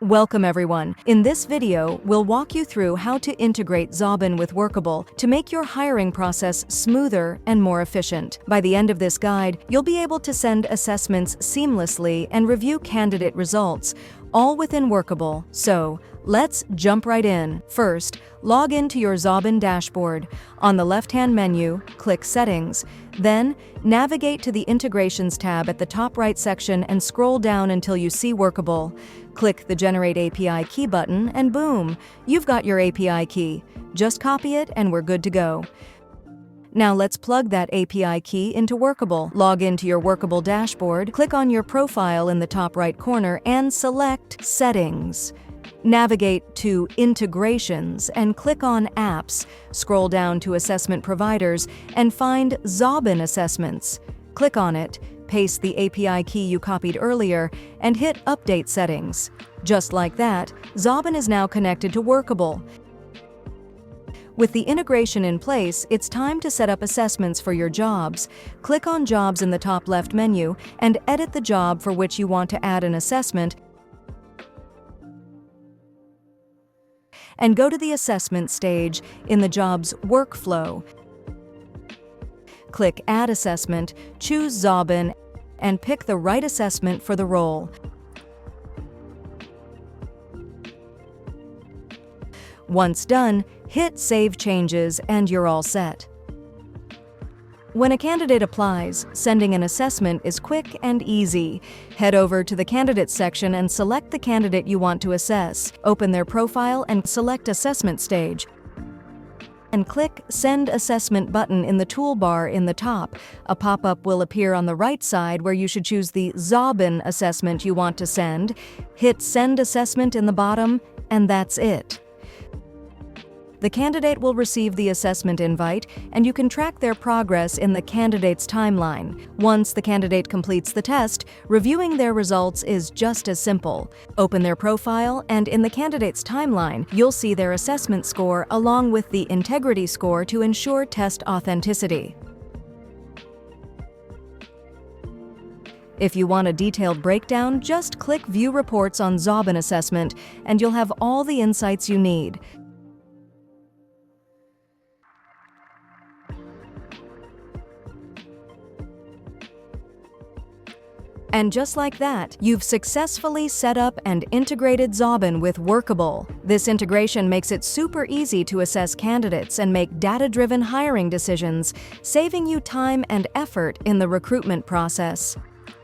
Welcome everyone. In this video, we'll walk you through how to integrate Xobin with Workable to make your hiring process smoother and more efficient. By the end of this guide, you'll be able to send assessments seamlessly and review candidate results, all within Workable. So, let's jump right in. First, log into your Xobin dashboard. On the left-hand menu, click Settings. Then, navigate to the Integrations tab at the top right section and scroll down until you see Workable. Click the Generate API Key button and boom, you've got your API key. Just copy it and we're good to go. Now let's plug that API key into Workable. Log into your Workable dashboard, click on your profile in the top right corner and select Settings. Navigate to Integrations and click on Apps. Scroll down to Assessment Providers and find Xobin Assessments. Click on it, paste the API key you copied earlier, and hit Update Settings. Just like that, Xobin is now connected to Workable. With the integration in place, it's time to set up assessments for your jobs. Click on Jobs in the top left menu and edit the job for which you want to add an assessment, and go to the assessment stage in the job's workflow. Click Add Assessment, choose Xobin, and pick the right assessment for the role. Once done, hit Save Changes and you're all set. When a candidate applies, sending an assessment is quick and easy. Head over to the Candidates section and select the candidate you want to assess. Open their profile and select Assessment Stage. And click Send Assessment button in the toolbar in the top. A pop-up will appear on the right side where you should choose the Xobin assessment you want to send. Hit Send Assessment in the bottom, and that's it. The candidate will receive the assessment invite, and you can track their progress in the candidate's timeline. Once the candidate completes the test, reviewing their results is just as simple. Open their profile, and in the candidate's timeline, you'll see their assessment score along with the integrity score to ensure test authenticity. If you want a detailed breakdown, just click View Reports on Xobin Assessment, and you'll have all the insights you need. And just like that, you've successfully set up and integrated Xobin with Workable. This integration makes it super easy to assess candidates and make data-driven hiring decisions, saving you time and effort in the recruitment process.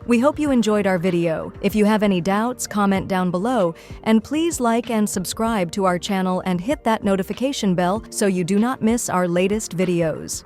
We hope you enjoyed our video. If you have any doubts, comment down below, and please like and subscribe to our channel and hit that notification bell so you do not miss our latest videos.